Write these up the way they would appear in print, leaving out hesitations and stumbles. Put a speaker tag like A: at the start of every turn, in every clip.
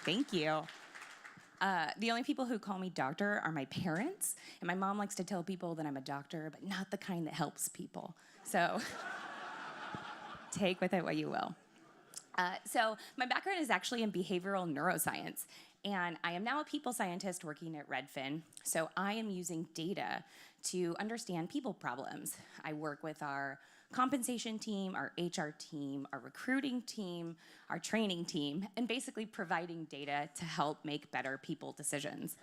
A: Thank you. The only people who call me doctor are my parents, and my mom likes to tell people that I'm a doctor, but not the kind that helps people. So take with it what you will. So my background is actually in behavioral neuroscience, and I am now a people scientist working at Redfin. So I am using data to understand people problems. I work with our compensation team, our HR team, our recruiting team, our training team, and basically providing data to help make better people decisions.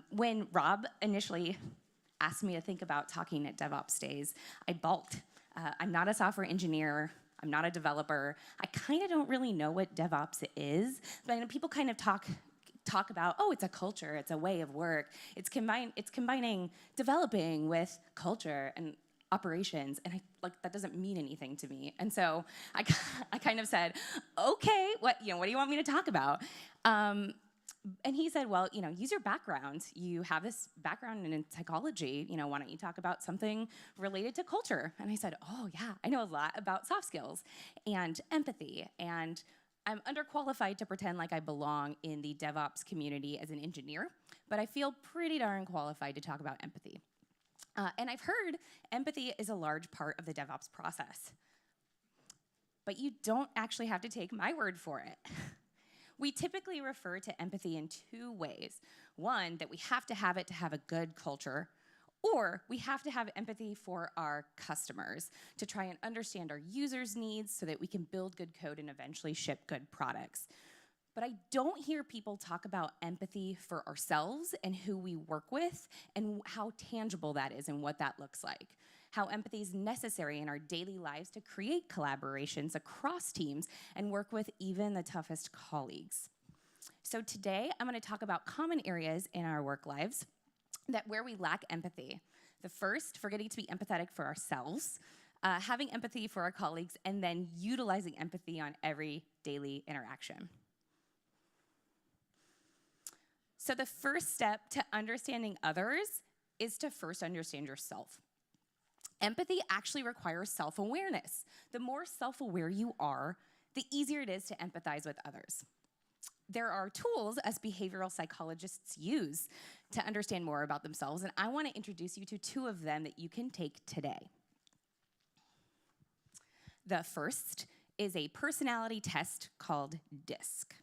A: When Rob initially asked me to think about talking at DevOps Days, I balked. I'm not a software engineer. I'm not a developer. I kind of don't really know what DevOps is, but I know people kind of talk about, oh, it's a culture, it's a way of work. It's combining developing with culture and operations, and that doesn't mean anything to me. And so I kind of said, okay, what do you want me to talk about? And he said, well, use your background. You have this background in psychology. Why don't you talk about something related to culture? And I said, oh, yeah, I know a lot about soft skills and empathy. And I'm underqualified to pretend like I belong in the DevOps community as an engineer, but I feel pretty darn qualified to talk about empathy. And I've heard empathy is a large part of the DevOps process. But you don't actually have to take my word for it. We typically refer to empathy in two ways. One, that we have to have it to have a good culture, or we have to have empathy for our customers to try and understand our users' needs so that we can build good code and eventually ship good products. But I don't hear people talk about empathy for ourselves and who we work with and how tangible that is and what that looks like. How empathy is necessary in our daily lives to create collaborations across teams and work with even the toughest colleagues. So today, I'm going to talk about common areas in our work lives where we lack empathy. The first, forgetting to be empathetic for ourselves, having empathy for our colleagues, and then utilizing empathy on every daily interaction. So the first step to understanding others is to first understand yourself. Empathy actually requires self-awareness. The more self-aware you are, the easier it is to empathize with others. There are tools us behavioral psychologists use to understand more about themselves, and I want to introduce you to two of them that you can take today. The first is a personality test called DISC.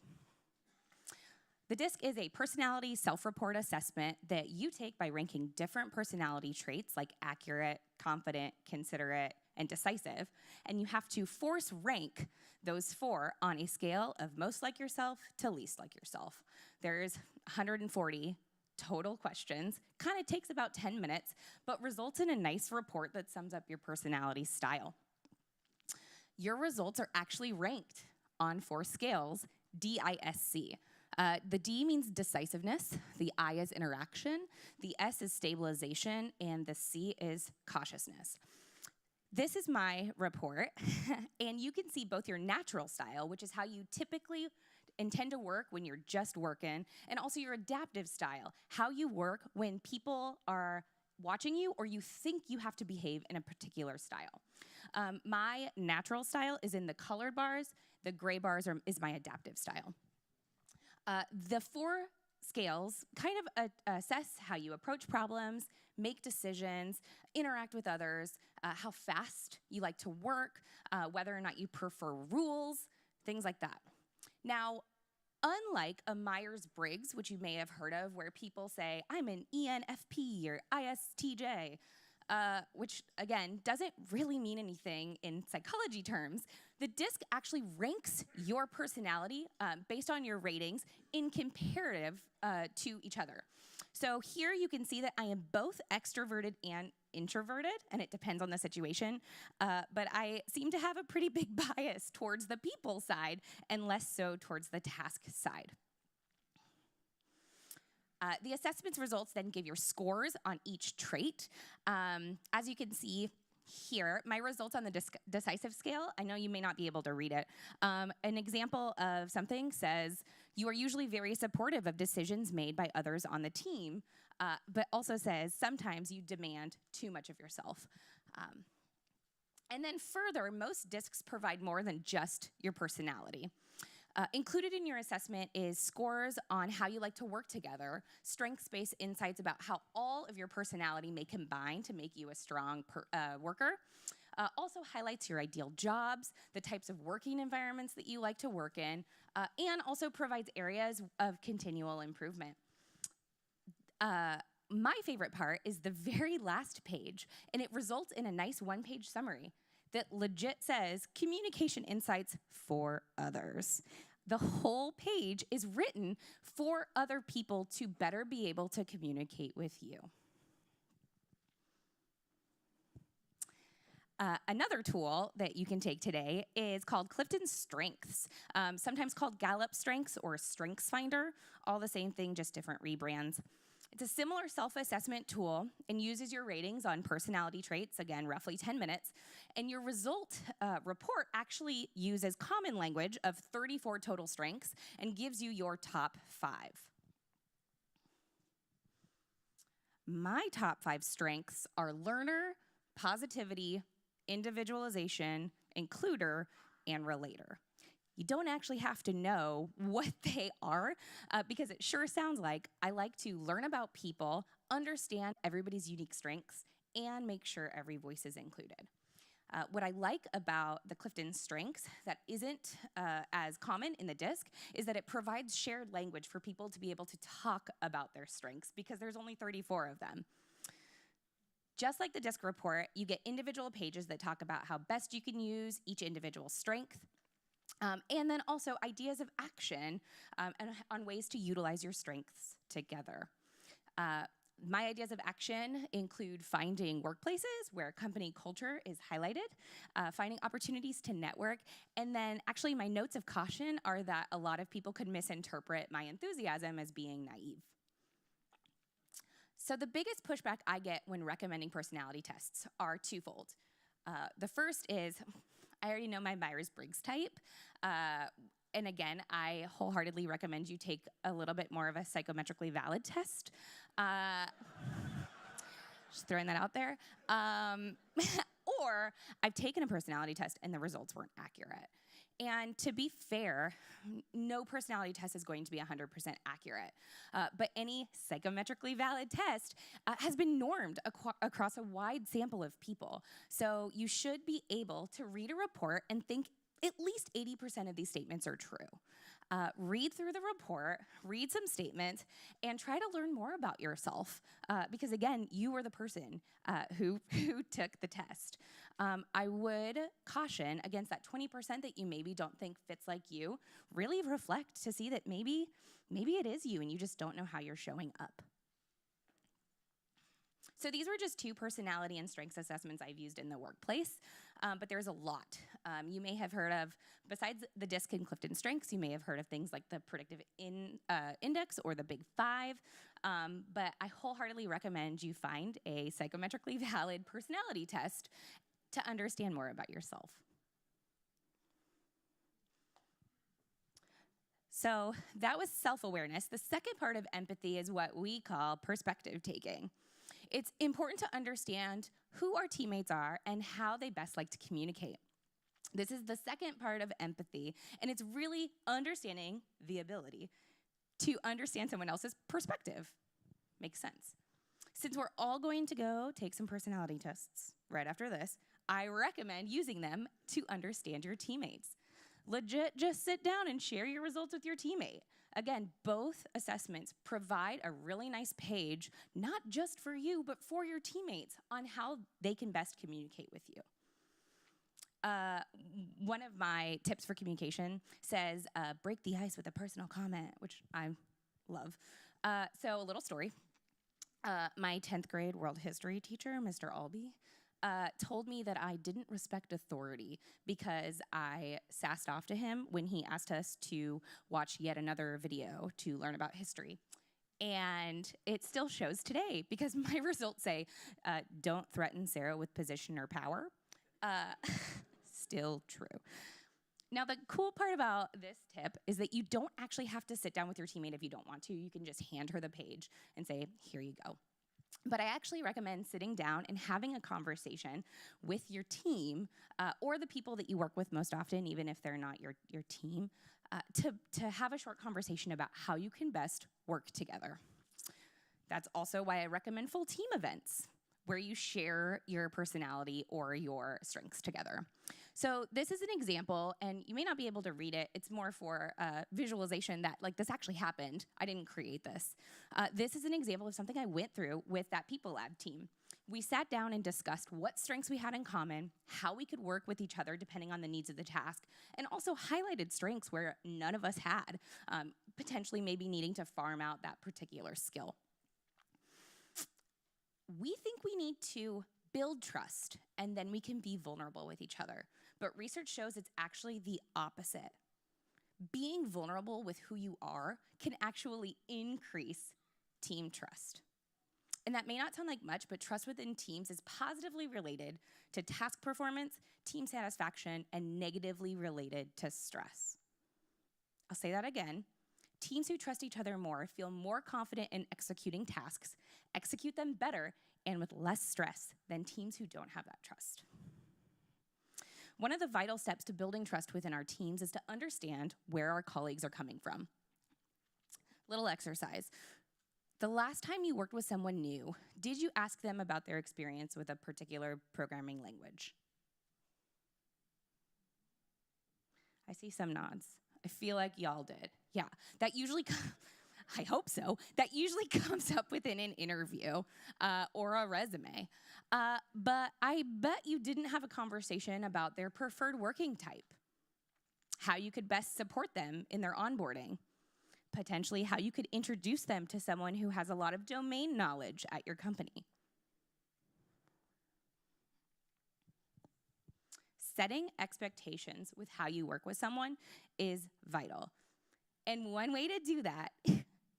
A: The DISC is a personality self-report assessment that you take by ranking different personality traits like accurate, confident, considerate, and decisive, and you have to force rank those four on a scale of most like yourself to least like yourself. There's 140 total questions, kind of takes about 10 minutes, but results in a nice report that sums up your personality style. Your results are actually ranked on 4 scales, DISC. The D means decisiveness, the I is interaction, the S is stabilization, and the C is cautiousness. This is my report, and you can see both your natural style, which is how you typically intend to work when you're just working, and also your adaptive style, how you work when people are watching you or you think you have to behave in a particular style. My natural style is in the colored bars, the gray bars is my adaptive style. The 4 scales kind of assess how you approach problems, make decisions, interact with others, how fast you like to work, whether or not you prefer rules, things like that. Now, unlike a Myers-Briggs, which you may have heard of, where people say, I'm an ENFP or ISTJ, which, again, doesn't really mean anything in psychology terms, the DISC actually ranks your personality based on your ratings in comparative to each other. So here you can see that I am both extroverted and introverted, and it depends on the situation, but I seem to have a pretty big bias towards the people side and less so towards the task side. The assessment's results then give your scores on each trait. As you can see here, my results on the decisive scale, I know you may not be able to read it. An example of something says, you are usually very supportive of decisions made by others on the team, but also says, sometimes you demand too much of yourself. And then further, most discs provide more than just your personality. Included in your assessment is scores on how you like to work together, strengths-based insights about how all of your personality may combine to make you a strong worker. Also highlights your ideal jobs, the types of working environments that you like to work in, and also provides areas of continual improvement. My favorite part is the very last page, and it results in a nice one-page summary that legit says, communication insights for others. The whole page is written for other people to better be able to communicate with you. Another tool that you can take today is called Clifton Strengths, sometimes called Gallup Strengths or Strengths Finder, all the same thing, just different rebrands. It's a similar self-assessment tool and uses your ratings on personality traits, again, roughly 10 minutes, and your result report actually uses common language of 34 total strengths and gives you your top 5. My top 5 strengths are learner, positivity, individualization, includer, and relator. You don't actually have to know what they are because it sure sounds like I like to learn about people, understand everybody's unique strengths, and make sure every voice is included. What I like about the Clifton Strengths that isn't as common in the DISC is that it provides shared language for people to be able to talk about their strengths because there's only 34 of them. Just like the DISC report, you get individual pages that talk about how best you can use each individual strength, and then also ideas of action and on ways to utilize your strengths together. My ideas of action include finding workplaces where company culture is highlighted, finding opportunities to network, and then actually my notes of caution are that a lot of people could misinterpret my enthusiasm as being naive. So the biggest pushback I get when recommending personality tests are twofold. The first is, I already know my Myers-Briggs type, and again, I wholeheartedly recommend you take a little bit more of a psychometrically valid test. Just throwing that out there. Or I've taken a personality test and the results weren't accurate. And to be fair, no personality test is going to be 100% accurate. But any psychometrically valid test has been normed across a wide sample of people. So you should be able to read a report and think at least 80% of these statements are true. Read through the report, read some statements, and try to learn more about yourself. Because again, you were the person who took the test. I would caution against that 20% that you maybe don't think fits like you. Really reflect to see that maybe it is you and you just don't know how you're showing up. So these were just 2 personality and strengths assessments I've used in the workplace, but there's a lot. You may have heard of, besides the DISC and Clifton Strengths, you may have heard of things like the Predictive Index or the Big 5, but I wholeheartedly recommend you find a psychometrically valid personality test to understand more about yourself. So that was self-awareness. The second part of empathy is what we call perspective taking. It's important to understand who our teammates are and how they best like to communicate. This is the second part of empathy, and it's really understanding the ability to understand someone else's perspective. Makes sense. Since we're all going to go take some personality tests right after this, I recommend using them to understand your teammates. Legit, just sit down and share your results with your teammate. Again, both assessments provide a really nice page, not just for you, but for your teammates on how they can best communicate with you. One of my tips for communication says, break the ice with a personal comment, which I love. So a little story. My 10th grade world history teacher, Mr. Albee, told me that I didn't respect authority because I sassed off to him when he asked us to watch yet another video to learn about history. And it still shows today because my results say, don't threaten Sarah with position or power. Still true. Now, the cool part about this tip is that you don't actually have to sit down with your teammate if you don't want to. You can just hand her the page and say, here you go. But I actually recommend sitting down and having a conversation with your team or the people that you work with most often, even if they're not your team, to have a short conversation about how you can best work together. That's also why I recommend full team events, where you share your personality or your strengths together. So this is an example, and you may not be able to read it. It's more for visualization that, like, this actually happened. I didn't create this. This is an example of something I went through with that People Lab team. We sat down and discussed what strengths we had in common, how we could work with each other depending on the needs of the task, and also highlighted strengths where none of us had, potentially maybe needing to farm out that particular skill. We think we need to build trust, and then we can be vulnerable with each other. But research shows it's actually the opposite. Being vulnerable with who you are can actually increase team trust. And that may not sound like much, but trust within teams is positively related to task performance, team satisfaction, and negatively related to stress. I'll say that again. Teams who trust each other more feel more confident in executing tasks, execute them better, and with less stress than teams who don't have that trust. One of the vital steps to building trust within our teams is to understand where our colleagues are coming from. Little exercise. The last time you worked with someone new, did you ask them about their experience with a particular programming language? I see some nods. I feel like y'all did. Yeah, that usually, I hope so, that usually comes up within an interview or a resume. But I bet you didn't have a conversation about their preferred working type, how you could best support them in their onboarding, potentially how you could introduce them to someone who has a lot of domain knowledge at your company. Setting expectations with how you work with someone is vital. And one way to do that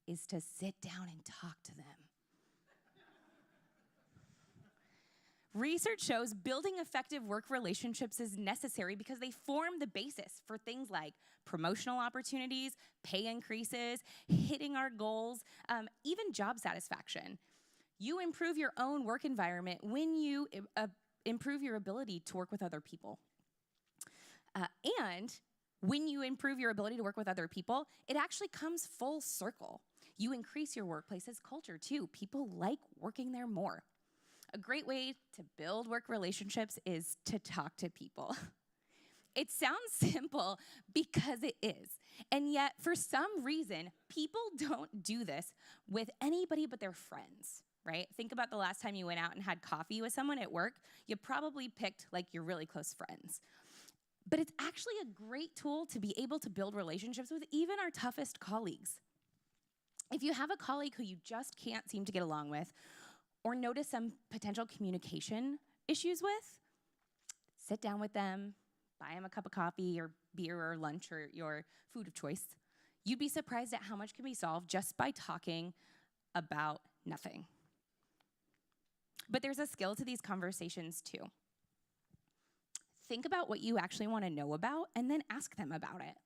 A: is to sit down and talk to them. Research shows building effective work relationships is necessary because they form the basis for things like promotional opportunities, pay increases, hitting our goals, even job satisfaction. You improve your own work environment when you improve your ability to work with other people. And when you improve your ability to work with other people, it actually comes full circle. You increase your workplace's culture too. People like working there more. A great way to build work relationships is to talk to people. It sounds simple because it is. And yet, for some reason, people don't do this with anybody but their friends, right? Think about the last time you went out and had coffee with someone at work. You probably picked like your really close friends. But it's actually a great tool to be able to build relationships with even our toughest colleagues. If you have a colleague who you just can't seem to get along with, or notice some potential communication issues with, sit down with them, buy them a cup of coffee or beer or lunch or your food of choice. You'd be surprised at how much can be solved just by talking about nothing. But there's a skill to these conversations too. Think about what you actually want to know about and then ask them about it.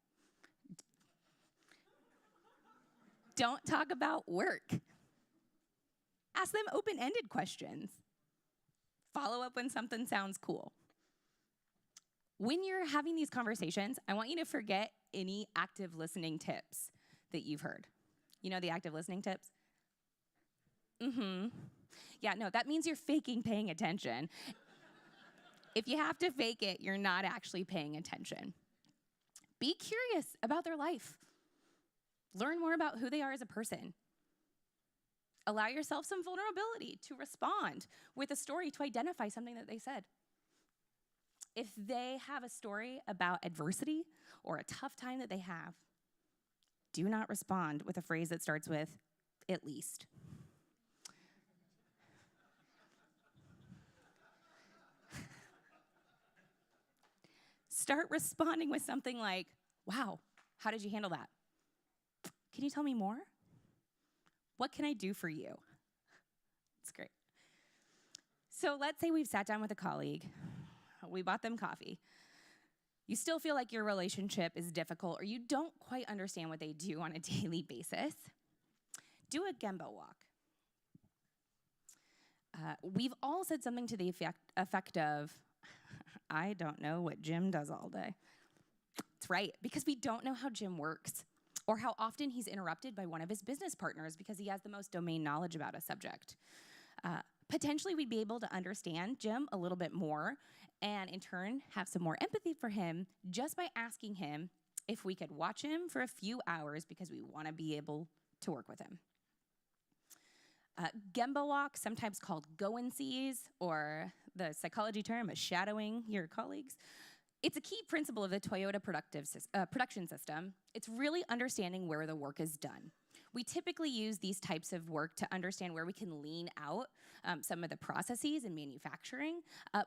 A: Don't talk about work. Ask them open-ended questions. Follow up when something sounds cool. When you're having these conversations, I want you to forget any active listening tips that you've heard. You know the active listening tips? Yeah, no, that means you're faking paying attention. If you have to fake it, you're not actually paying attention. Be curious about their life. Learn more about who they are as a person. Allow yourself some vulnerability to respond with a story to identify something that they said. If they have a story about adversity or a tough time that they have, do not respond with a phrase that starts with, at least. Start responding with something like, wow, how did you handle that? Can you tell me more? What can I do for you? It's great. So let's say we've sat down with a colleague. We bought them coffee. You still feel like your relationship is difficult or you don't quite understand what they do on a daily basis. Do a Gemba walk. We've all said something to the effect of, I don't know what Jim does all day. That's right, because we don't know how Jim works or how often he's interrupted by one of his business partners because he has the most domain knowledge about a subject. Potentially, we'd be able to understand Jim a little bit more and, in turn, have some more empathy for him just by asking him if we could watch him for a few hours because we want to be able to work with him. Gemba walk, sometimes called go-and-sees, or the psychology term is shadowing your colleagues. It's a key principle of the Toyota production system. It's really understanding where the work is done. We typically use these types of work to understand where we can lean out some of the processes in manufacturing.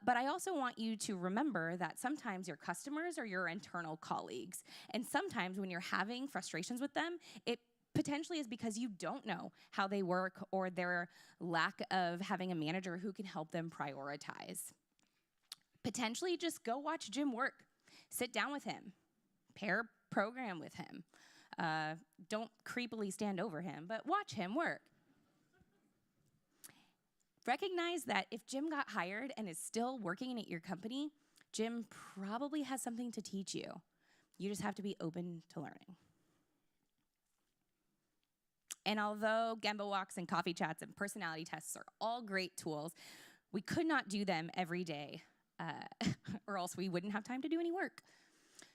A: But I also want you to remember that sometimes your customers are your internal colleagues. And sometimes when you're having frustrations with them, it potentially is because you don't know how they work or their lack of having a manager who can help them prioritize. Potentially just go watch Jim work. Sit down with him. Pair program with him. Don't creepily stand over him, but watch him work. Recognize that if Jim got hired and is still working at your company, Jim probably has something to teach you. You just have to be open to learning. And although Gemba walks and coffee chats and personality tests are all great tools, we could not do them every day, or else we wouldn't have time to do any work.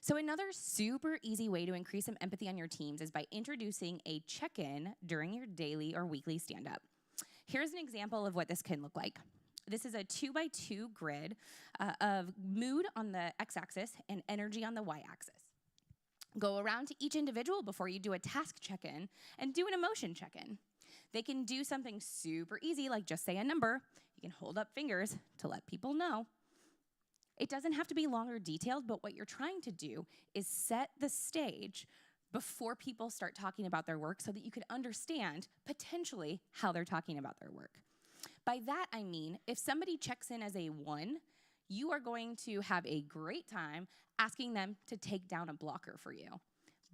A: So another super easy way to increase some empathy on your teams is by introducing a check-in during your daily or weekly stand-up. Here's an example of what this can look like. This is a 2x2 grid of mood on the x-axis and energy on the y-axis. Go around to each individual before you do a task check-in and do an emotion check-in. They can do something super easy, like just say a number. You can hold up fingers to let people know. It doesn't have to be long or detailed, but what you're trying to do is set the stage before people start talking about their work so that you can understand potentially how they're talking about their work. By that, I mean, if somebody checks in as a 1, you are going to have a great time asking them to take down a blocker for you.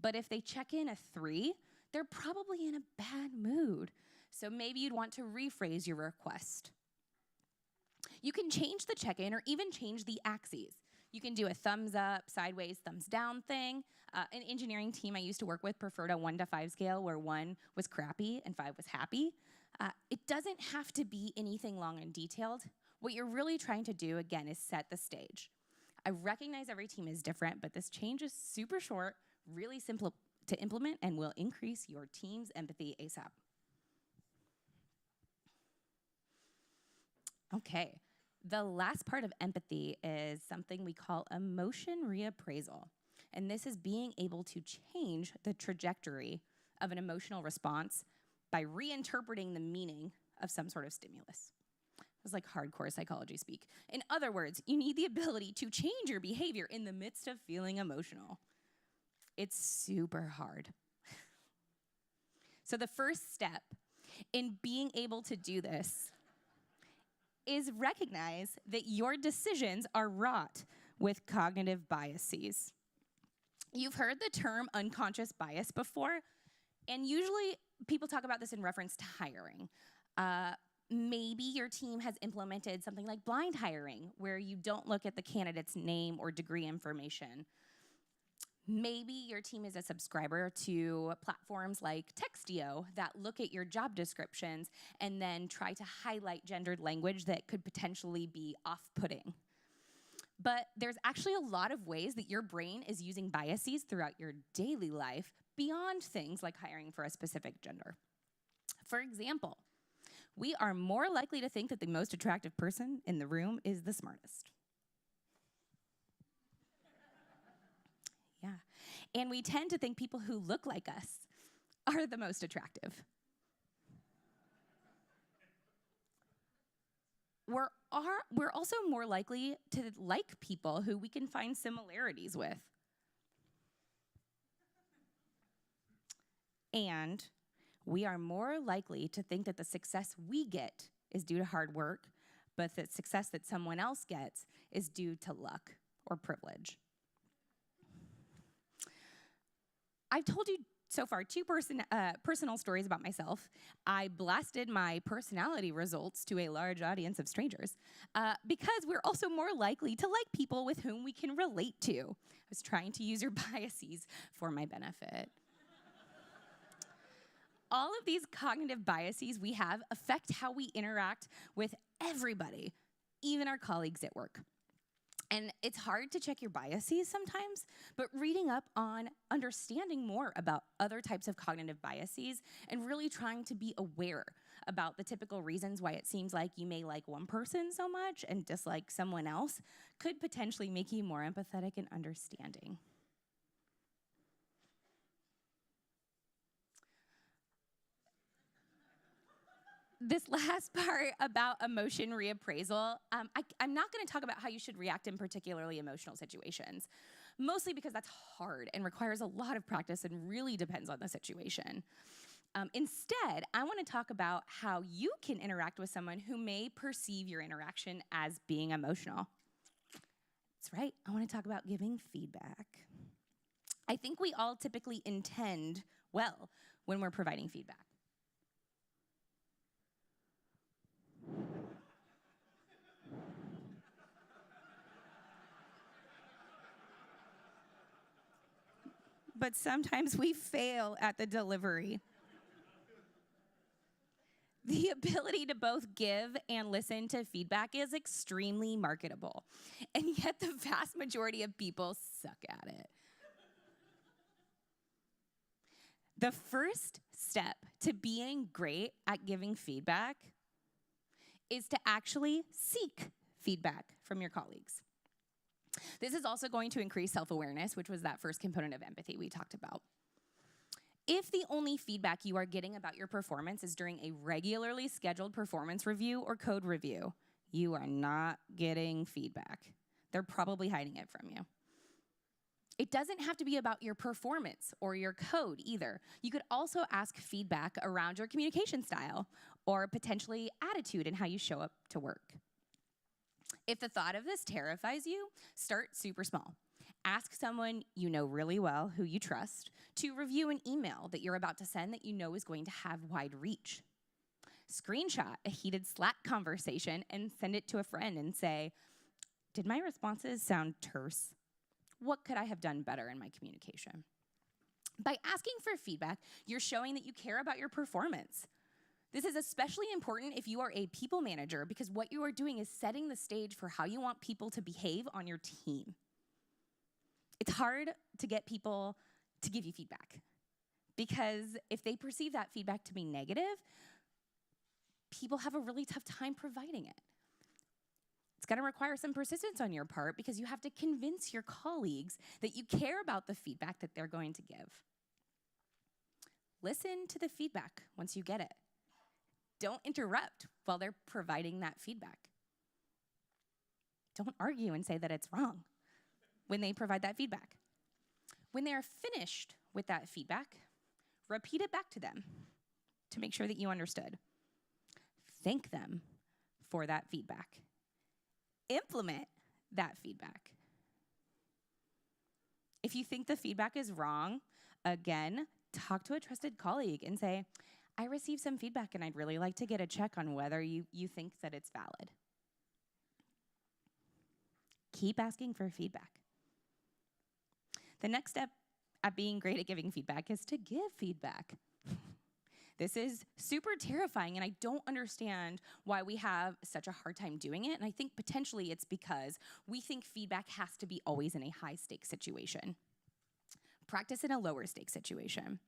A: But if they check in a 3, they're probably in a bad mood. So maybe you'd want to rephrase your request. You can change the check-in or even change the axes. You can do a thumbs up, sideways, thumbs down thing. An engineering team I used to work with preferred a 1 to 5 scale where 1 was crappy and 5 was happy. It doesn't have to be anything long and detailed. What you're really trying to do, again, is set the stage. I recognize every team is different, but this change is super short, really simple to implement, and will increase your team's empathy ASAP. Okay, the last part of empathy is something we call emotion reappraisal. And this is being able to change the trajectory of an emotional response by reinterpreting the meaning of some sort of stimulus. It was like hardcore psychology speak. In other words, you need the ability to change your behavior in the midst of feeling emotional. It's super hard. So the first step in being able to do this is recognize that your decisions are wrought with cognitive biases. You've heard the term unconscious bias before, and usually people talk about this in reference to hiring. Maybe your team has implemented something like blind hiring, where you don't look at the candidate's name or degree information. Maybe your team is a subscriber to platforms like Textio that look at your job descriptions and then try to highlight gendered language that could potentially be off-putting. But there's actually a lot of ways that your brain is using biases throughout your daily life beyond things like hiring for a specific gender. For example, we are more likely to think that the most attractive person in the room is the smartest. Yeah. And we tend to think people who look like us are the most attractive. We're also more likely to like people who we can find similarities with. And we are more likely to think that the success we get is due to hard work, but the success that someone else gets is due to luck or privilege. I've told you So far, two personal stories about myself. I blasted my personality results to a large audience of strangers because we're also more likely to like people with whom we can relate to. I was trying to use your biases for my benefit. All of these cognitive biases we have affect how we interact with everybody, even our colleagues at work. And it's hard to check your biases sometimes, but reading up on understanding more about other types of cognitive biases and really trying to be aware about the typical reasons why it seems like you may like one person so much and dislike someone else could potentially make you more empathetic and understanding. This last part about emotion reappraisal, I'm not going to talk about how you should react in particularly emotional situations, mostly because that's hard and requires a lot of practice and really depends on the situation. Instead, I want to talk about how you can interact with someone who may perceive your interaction as being emotional. That's right, I want to talk about giving feedback. I think we all typically intend well when we're providing feedback. But sometimes we fail at the delivery. The ability to both give and listen to feedback is extremely marketable, and yet the vast majority of people suck at it. The first step to being great at giving feedback is to actually seek feedback from your colleagues. This is also going to increase self-awareness, which was that first component of empathy we talked about. If the only feedback you are getting about your performance is during a regularly scheduled performance review or code review, you are not getting feedback. They're probably hiding it from you. It doesn't have to be about your performance or your code either. You could also ask feedback around your communication style or potentially attitude and how you show up to work. If the thought of this terrifies you, start super small. Ask someone you know really well, who you trust, to review an email that you're about to send that you know is going to have wide reach. Screenshot a heated Slack conversation and send it to a friend and say, "Did my responses sound terse? What could I have done better in my communication?" By asking for feedback, you're showing that you care about your performance. This is especially important if you are a people manager because what you are doing is setting the stage for how you want people to behave on your team. It's hard to get people to give you feedback because if they perceive that feedback to be negative, people have a really tough time providing it. It's going to require some persistence on your part because you have to convince your colleagues that you care about the feedback that they're going to give. Listen to the feedback once you get it. Don't interrupt while they're providing that feedback. Don't argue and say that it's wrong when they provide that feedback. When they're finished with that feedback, repeat it back to them to make sure that you understood. Thank them for that feedback. Implement that feedback. If you think the feedback is wrong, again, talk to a trusted colleague and say, "I received some feedback and I'd really like to get a check on whether you think that it's valid." Keep asking for feedback. The next step at being great at giving feedback is to give feedback. This is super terrifying, and I don't understand why we have such a hard time doing it, and I think potentially it's because we think feedback has to be always in a high-stakes situation. Practice in a lower-stakes situation.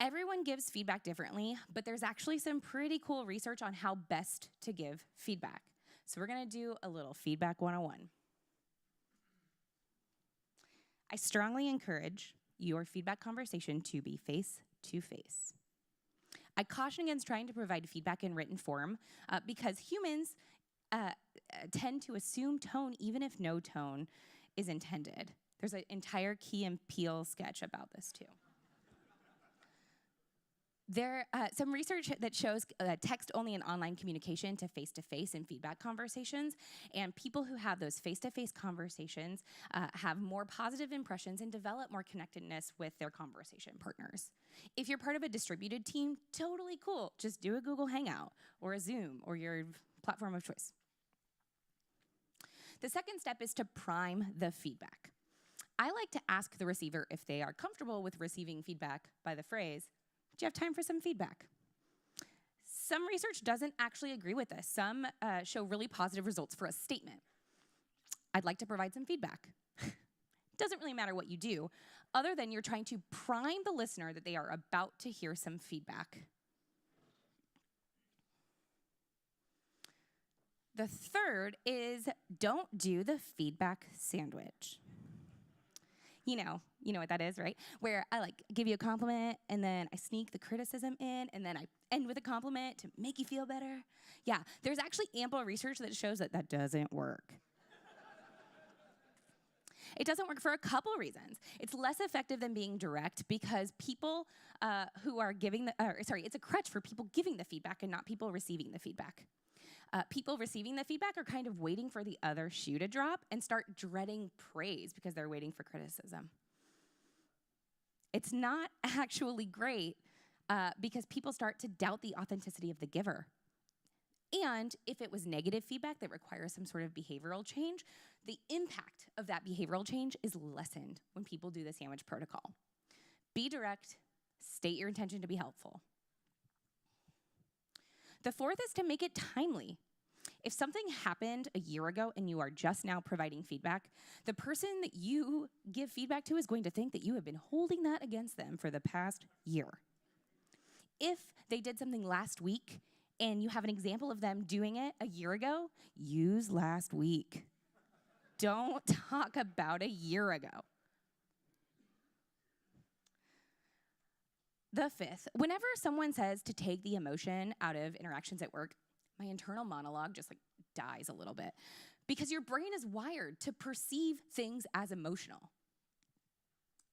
A: Everyone gives feedback differently, but there's actually some pretty cool research on how best to give feedback. So we're gonna do a little feedback 101. I strongly encourage your feedback conversation to be face-to-face. I caution against trying to provide feedback in written form because humans tend to assume tone even if no tone is intended. There's an entire Key and Peele sketch about this too. Some research that shows text-only and online communication to face-to-face and feedback conversations, and people who have those face-to-face conversations have more positive impressions and develop more connectedness with their conversation partners. If you're part of a distributed team, totally cool. Just do a Google Hangout or a Zoom or your platform of choice. The second step is to prime the feedback. I like to ask the receiver if they are comfortable with receiving feedback by the phrase, "Do you have time for some feedback?" Some research doesn't actually agree with this. Some show really positive results for a statement. "I'd like to provide some feedback." Doesn't really matter what you do, other than you're trying to prime the listener that they are about to hear some feedback. The third is don't do the feedback sandwich. You know what that is, right? Where I give you a compliment and then I sneak the criticism in and then I end with a compliment to make you feel better. Yeah, there's actually ample research that shows that that doesn't work. It doesn't work for a couple reasons. It's less effective than being direct because people who are giving it's a crutch for people giving the feedback and not people receiving the feedback. People receiving the feedback are kind of waiting for the other shoe to drop and start dreading praise because they're waiting for criticism. It's not actually great because people start to doubt the authenticity of the giver. And if it was negative feedback that requires some sort of behavioral change, the impact of that behavioral change is lessened when people do the sandwich protocol. Be direct, state your intention to be helpful. The fourth is to make it timely. If something happened a year ago and you are just now providing feedback, the person that you give feedback to is going to think that you have been holding that against them for the past year. If they did something last week and you have an example of them doing it a year ago, use last week. Don't talk about a year ago. The fifth, whenever someone says to take the emotion out of interactions at work, my internal monologue just dies a little bit because your brain is wired to perceive things as emotional.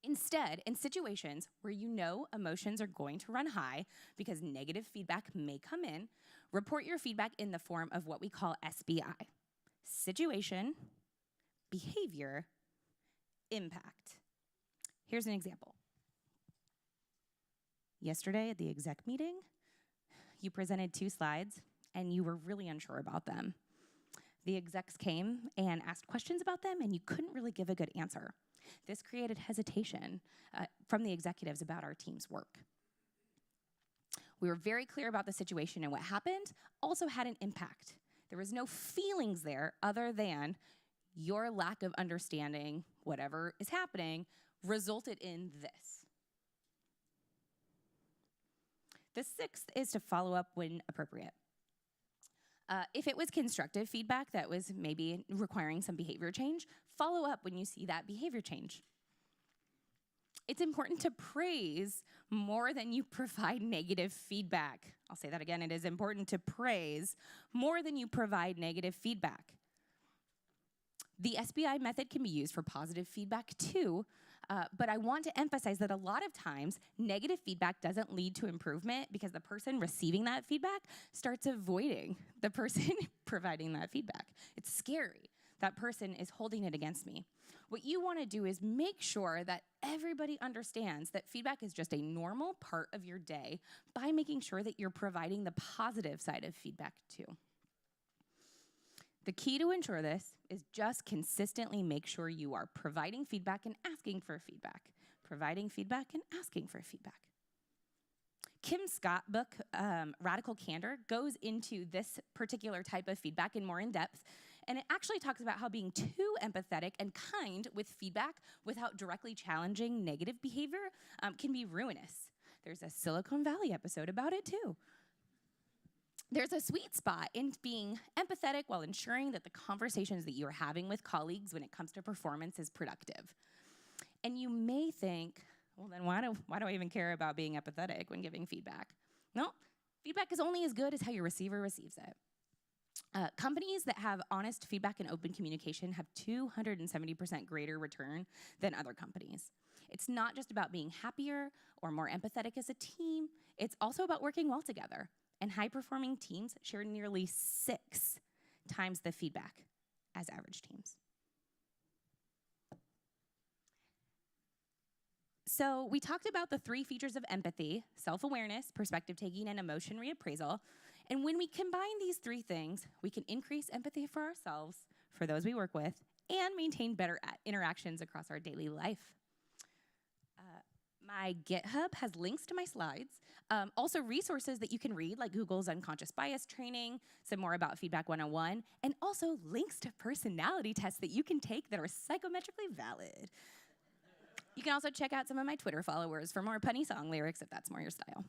A: Instead, in situations where you know emotions are going to run high because negative feedback may come in, report your feedback in the form of what we call SBI. Situation, behavior, impact. Here's an example. Yesterday at the exec meeting, you presented 2 slides and you were really unsure about them. The execs came and asked questions about them and you couldn't really give a good answer. This created hesitation from the executives about our team's work. We were very clear about the situation and what happened also had an impact. There was no feelings there other than your lack of understanding whatever is happening resulted in this. The sixth is to follow up when appropriate. If it was constructive feedback that was maybe requiring some behavior change, follow up when you see that behavior change. It's important to praise more than you provide negative feedback. I'll say that again. It is important to praise more than you provide negative feedback. The SBI method can be used for positive feedback too, but I want to emphasize that a lot of times, negative feedback doesn't lead to improvement because the person receiving that feedback starts avoiding the person providing that feedback. It's scary. That person is holding it against me. What you want to do is make sure that everybody understands that feedback is just a normal part of your day by making sure that you're providing the positive side of feedback too. The key to ensure this is just consistently make sure you are providing feedback and asking for feedback. Providing feedback and asking for feedback. Kim Scott's book, Radical Candor, goes into this particular type of feedback in more in depth, and it actually talks about how being too empathetic and kind with feedback without directly challenging negative behavior can be ruinous. There's a Silicon Valley episode about it too. There's a sweet spot in being empathetic while ensuring that the conversations that you're having with colleagues when it comes to performance is productive. And you may think, well, then why do I even care about being empathetic when giving feedback? No, feedback is only as good as how your receiver receives it. Companies that have honest feedback and open communication have 270% greater return than other companies. It's not just about being happier or more empathetic as a team, it's also about working well together. And high-performing teams share nearly 6 times the feedback as average teams. So we talked about the 3 features of empathy: self-awareness, perspective taking, and emotion reappraisal. And when we combine these 3 things, we can increase empathy for ourselves, for those we work with, and maintain better interactions across our daily life. My GitHub has links to my slides, also resources that you can read, like Google's unconscious bias training, some more about Feedback 101, and also links to personality tests that you can take that are psychometrically valid. You can also check out some of my Twitter followers for more punny song lyrics if that's more your style.